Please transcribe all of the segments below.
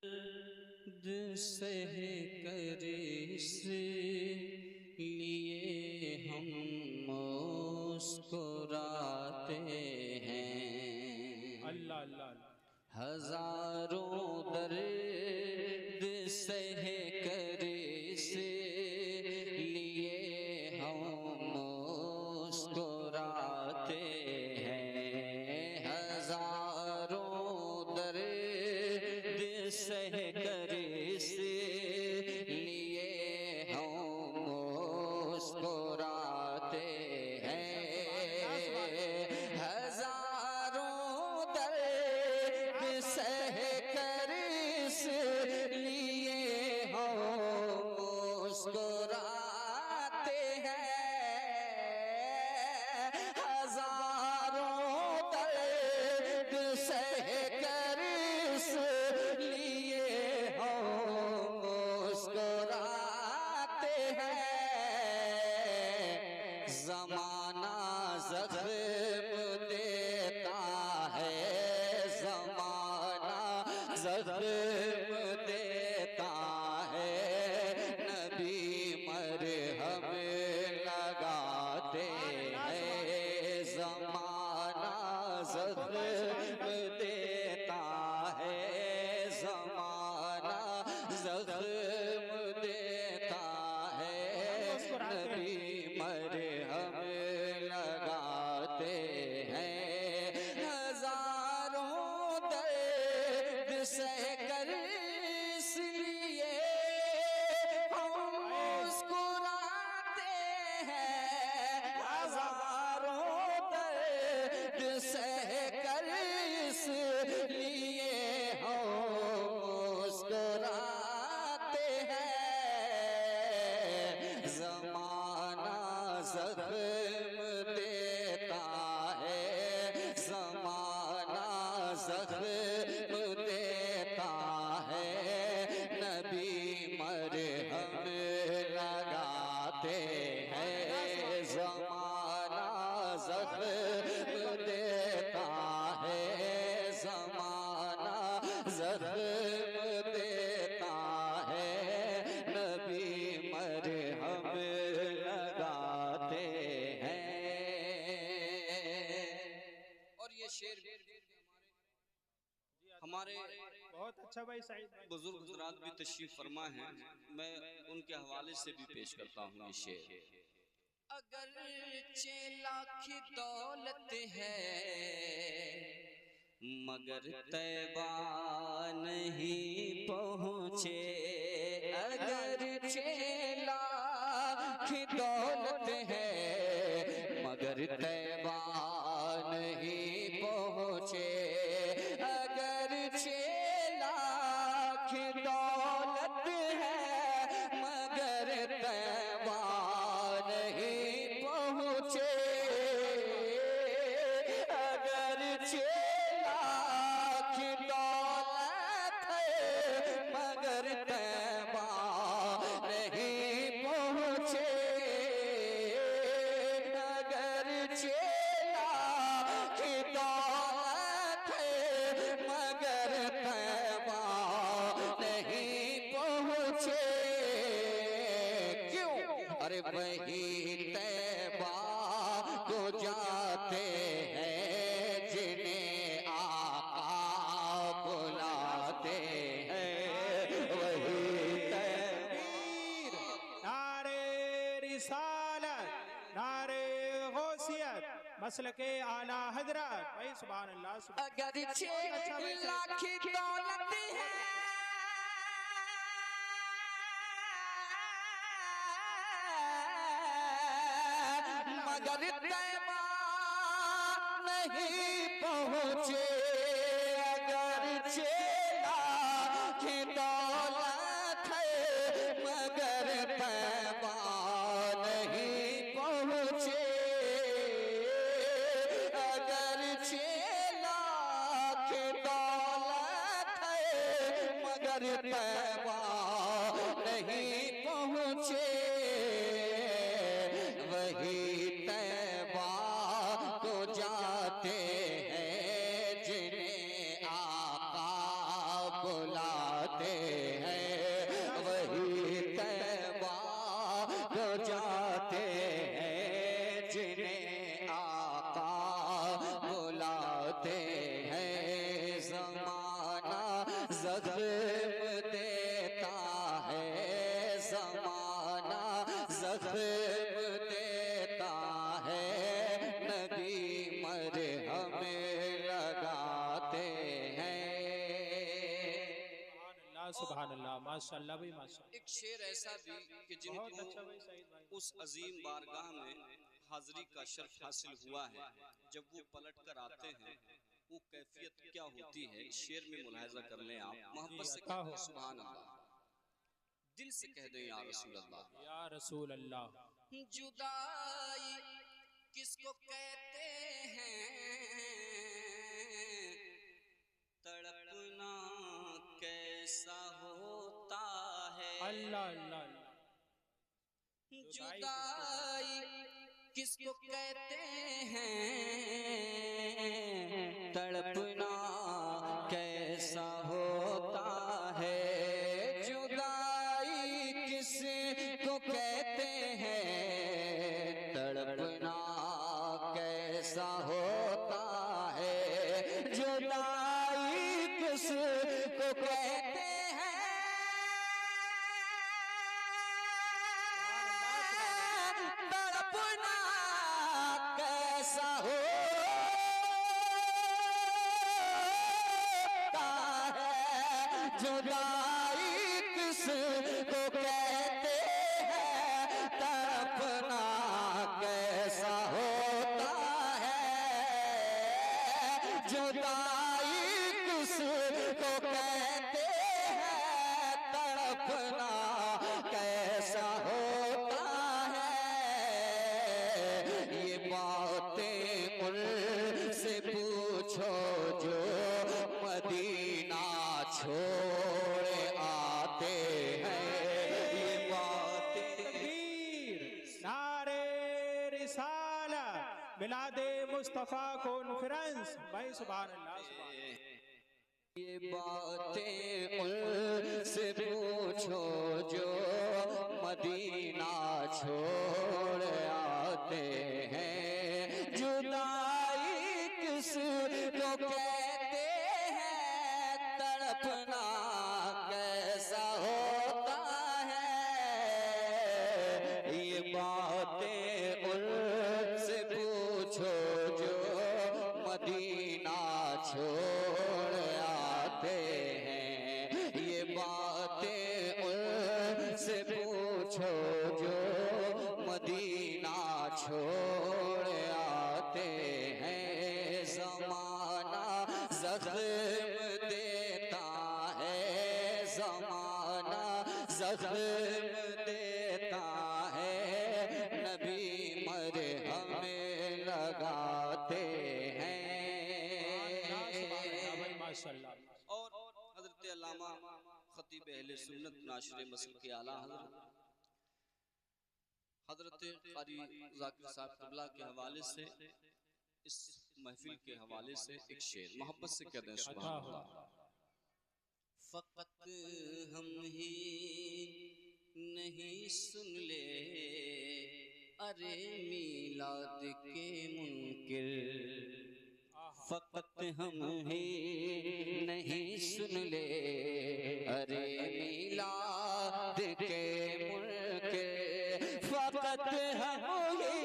सह कर इसलिए हम मुस्कुराते हैं। अल्लाह अल्लाह। हजारों दर्द सह कर इसलिए हम मुस्कुराते हैं। हजारों दर्द सह कर इसलिए हम मुस्कुराते हैं। हजारों दर्द सह कर इसलिए हम मुस्कुराते हैं। हजारों दर्द सह कर इसलिए हम मुस्कुराते हैं। ज़माना ज़ख्म देता है, ज़माना ज़ख्म देता है, नबी मरहम लगाते हैं। ज़माना ज़ख्म देता है, ज़माना ज़ख्म देता है, नबी मरहम लगाते हैं। हजारों दर्द सह कर इसलिए हम मुस्कुराते हैं। हजारों दर्द सह कर इसलिए हम मुस्कुराते हैं। ज़माना ज़ख्म देता है, ज़माना ज़ख्म देता है, नबी मरहम लगाते हैं। ज़माना ज़ख्म देता है, ज़माना ज़ख्म देता है, नबी मरहम लगाते हैं। और ये शेर हमारे बहुत अच्छा भाई साहिब भाई। बुजुर्ग हज़रात भी तशरीफ फरमा हैं, मैं उनके हवाले से भी पेश करता हूँ ये शेर। अगर 6 लाख दौलत है मगर तैबा नहीं पहुँचे। अगर 6 लाख दौलत है मगर तैबा नहीं पहुँचे। अगर 6 लाख दौलत है मगर तैबा नहीं पहुँचे। अगर 6 लाख दौलत है मगर तैबा नहीं पहुँचे। अगर 6 लाख दौलत है मगर तैबा नहीं पहुँचे। क्यों? अरे वही तैबा को जाते हैं जिन्हें आका बुलाते हैं। वही तैबीर नारे रिसालत, नारे गौसियत, मसलके आला हजरत भाई। सुभान अल्लाह सुभान। अगर 6 लाख दौलत है मगर तैबा नहीं पहुँचे। अगर 6 लाख दौलत है मगर तैबा नहीं पहुँचे। अगर 6 लाख दौलत है मगर तैबा नहीं पहुँचे। वही तैबा को जाते हैं जिन्हें आका बुलाते जख्म देता है, जमाना जख्म देता है, नबी मरहम लगाते हैं। सुभान अल्लाह, माशाअल्लाह भाई माशाअल्लाह। एक शेर ऐसा भी कि बहुत जिनको अच्छा भाई सईद भाई। उस अजीम बारगाह में हाजिरी का शर्फ हासिल हुआ है, जब वो पलट कर आते हैं वो कैफियत क्या होती है, इस शेर में मुलाहिजा कर लें आप। मोहब्बत से अता हो। सुभान अल्लाह, दिल से कह दें या रसूल अल्लाह, या रसूल अल्लाह। जुदाई किसको कहते हैं, तड़पना कैसा होता है। अल्लाह अल्लाह अल्लाह। जुदाई किसको कहते हैं, तड़पना कैसा होता है। जुदाई किसको कहते हैं, तड़पना कैसा होता है। जुदाई किसको कहते हैं, तड़पना कैसा होता है। जुदाई किसको कहते हैं, तड़पना कैसा होता है। जुदाई किसको कहते हैं, तड़पना कैसा होता है। ये बातें उनसे पूछो जो मदीना छोड़ आते हैं। ये बातें तकबीर, नारे रिसालत, मिलादे मुस्तफ़ा कॉन्फ्रेंस भाई सुभान अल्लाह सुभान अल्लाह। ये बातें उनसे पूछो जो मदीना छोड़ आते हैं। जुदाई किसको कहते हैं, तड़पना कैसा होता है। ये बातें उनसे पूछो जो मदीना छोड़ आते हैं। ये बातें उनसे पूछो जो मदीना छोड़ आते हैं। ज़माना ज़ख्म देता है, ज़माना ज़ख्म देता है, नबी मरहम लगाते हैं। माशाअल्लाह। और हज़रत अल्लामा खतीब अहले सुन्नत नाशिर मसल के आला हज़रत क़ारी ज़ाकिर साहब क़िबला के हवाले से, इस महफिल के हवाले से एक शेर मोहब्बत से कह दें सुभान अल्लाह। फ़क़त हम ही नहीं सुन ले, अरे मीलाद के मुनकिर। फ़क़त हम ही नहीं सुन ले, अरे मीलाद के मुनकिर। फ़क़त हम ही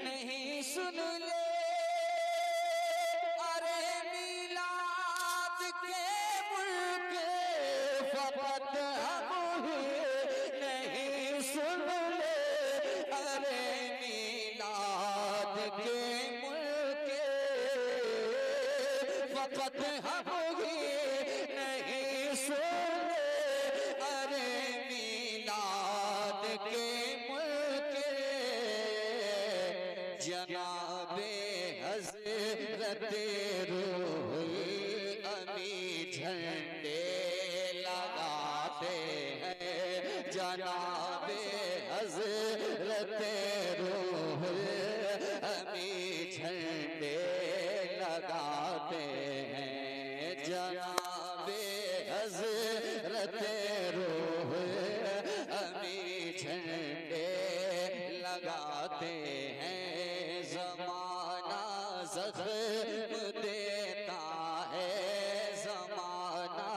नहीं सुन ले, अरे मीलाद के मुनकिर। फ़क़त हम ही नहीं सुन ले, अरे मीलाद के मुनकिर। फ़क़त हम ही नहीं सुन ले, अरे मीलाद के मुनकिर। जनाबे हज़रत रूहुल अमी झंडे लगाते हैं। जनाबे हज़रत रूहुल अमी झंडे लगाते हैं। जनाबे हज़रत रूहुल अमी झंडे लगाते हैं। ज़माना ज़ख्म देता है, ज़माना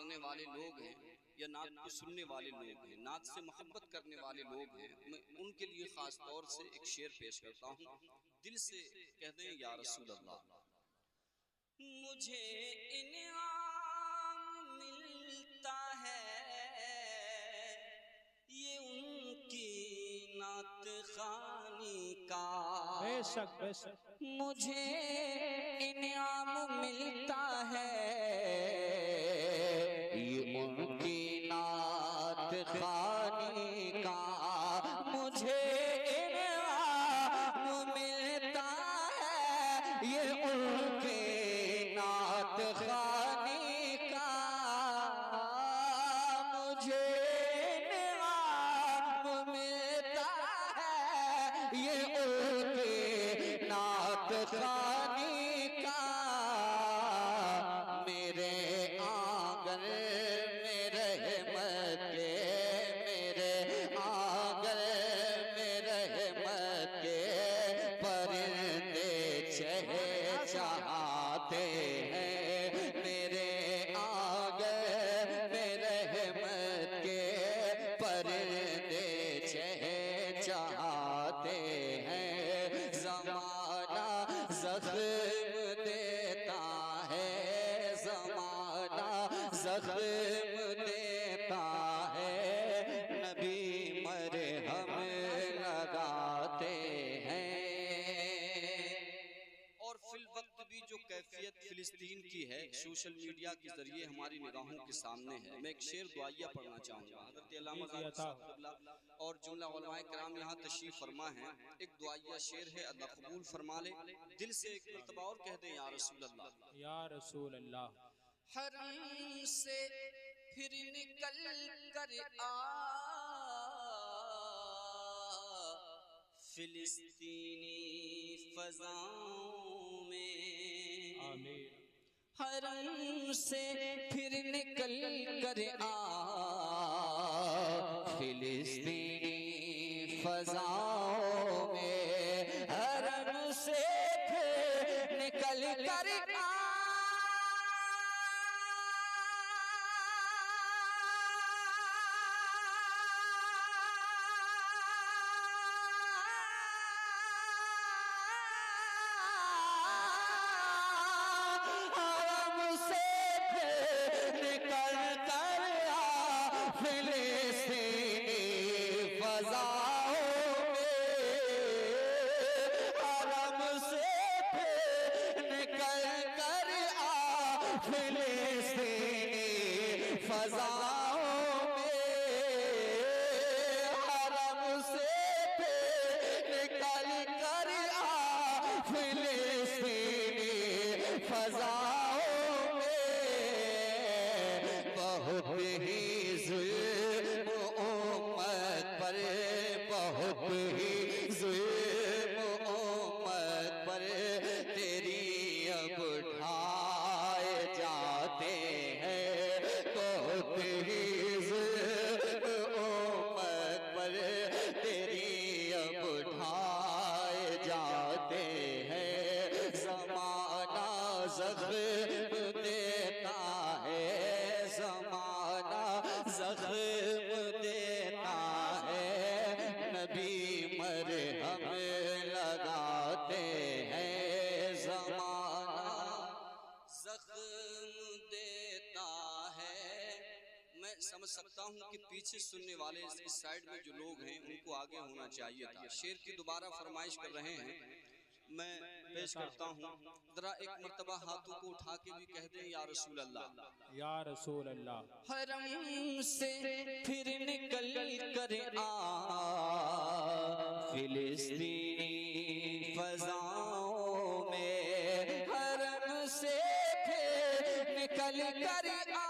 पढ़ने वाले लोग हैं या नात को सुनने वाले लोग हैं, नात से मोहब्बत करने वाले लोग हैं, मैं उनके लिए खास तौर से एक शेर पेश करता हूँ। दिल से कह दें या रसूल अल्लाह। मुझे इनाम मिलता है ये उनकी नात खानी का, बेशक बेशक। मुझे इनाम मिलता है ये उनकी नात खानी का, मुझे इनाम मिलता है ये उनकी नात खानी का, मुझे इनाम मिलता है ये उनकी नात खानी का। मेरे आंगन में रहमत के, मेरे आंगन में रहमत के परिंदे चहचहाते हैं, मेरे आंगन में रहमत के परिंदे चहचहाते हैं। ज़माना ज़ख्म देता है, ज़माना ज़ख्म देता है, नबी मरहम लगाते हैं। और फिल वक्त भी जो कैफियत फिलिस्तीन की है सोशल मीडिया के जरिए हमारी निगाहों के सामने है। मैं एक शेर दुआइया पढ़ना चाहूँगा। हज़रत अल्लामा ज़ाहिद और जुमला उलमाए किराम यहाँ तशरीफ फरमा है। एक दुआइया शेर है, अल्लाह कबूल फरमा ले। दिल से एक मर्तबा और कह दें या रसूल अल्लाह, या रसूल अल्लाह। हरम से फिर निकल कर आ फिलिस्तीनी फजाओं में, आमीन। हरम से फिर निकल कर आ फिलिस्तीनी फजाओं में, हरम से फिर निकल कर आ समझ सकता हूँ कि पीछे सुनने वाले इस साइड में जो लोग हैं उनको आगे होना चाहिए था। शेर की दोबारा फरमाइश कर रहे हैं, मैं पेश करता हूँ। जरा एक मर्तबा हाथों को उठा के भी कह दें या रसूल अल्लाह, या रसूल अल्लाह। हरम से फिर निकल कर आ फिलिस्तीनी फजाओं में, हरम से फिर निकल कर आ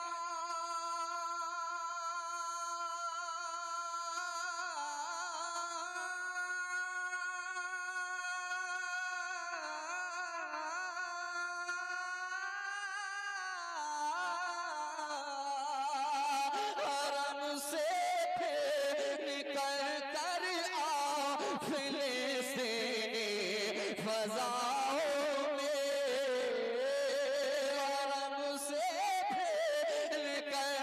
निकल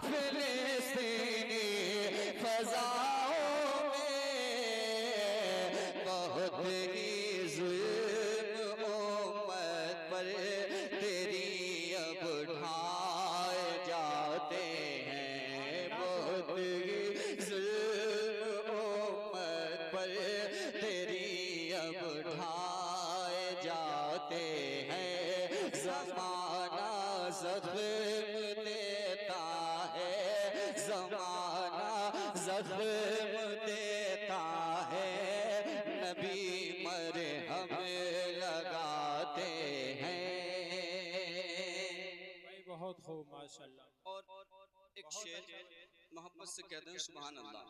फिलिस्तीनी फजाओं में बहुत ही जुल्म उम्मत पर तेरी अब ढाए जाते हैं, बहुत ही जुल्म उम्मत पर तेरी अब ढाए जाते हैं। ज़माना ज़ख्म देता है, ज़माना ज़ख्म देता है, नबी मरहम लगाते हैं। भाई बहुत खूब माशाल्लाह। और एक शेर मोहब्बत से कह दें सुभान अल्लाह।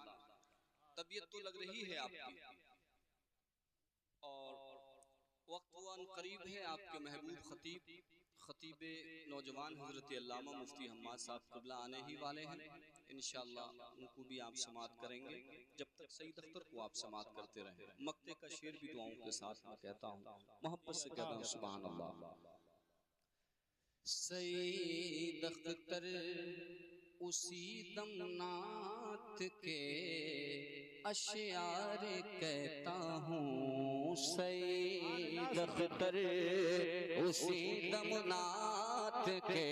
तबीयत तो लग रही है आपकी और वक्त वन करीब है, आपके महबूब खतीब नौजवान हजरत अल्लामा मुफ्ती हम्माद साहब क़िबला आने ही वाले हैं। इंशाअल्लाह उनको भी आप समात करेंगे। जब तक सईद अख्तर को आप समात करते रहें, मक्ते का शेर भी दुआओं के साथ मैं कहता हूँ, मोहब्बत से कहता हूँ सुभान अल्लाह। सईद अख्तर उसी दमनात के अशयार कहता हूँ, सईद अख्तर उसी दमनात के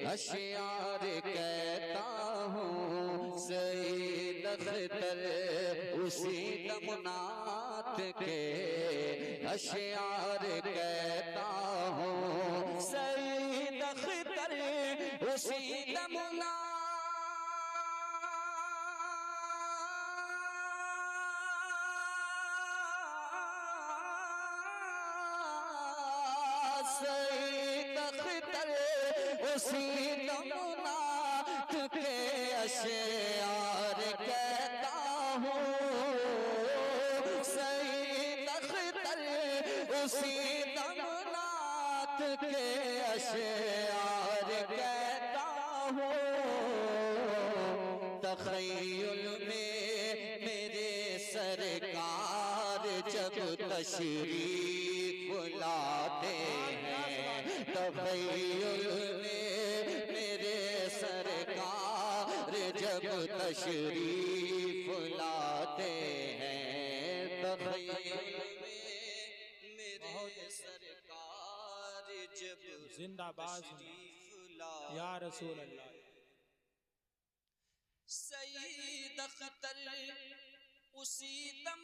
अशयार कहता हूँ, सईद अख्तर उसी दमनात के अशयार कहता हूँ, सईद अख्तर उसी दमनात उसी दमनात के अशयार कहता हूँ, सईद अख्तर उसी दमनात के अशयार कहता हूँ। तख़य्युल में मेरे सरकार जब तशरीफ लाते हैं, तख़य्युल जब तशरीफ लाते हैं, तख़य्युल में मेरे सरकार जब जिंदाबाद तशरीफ लाते या रसूल अल्लाह। सईद अख्तर उसी दम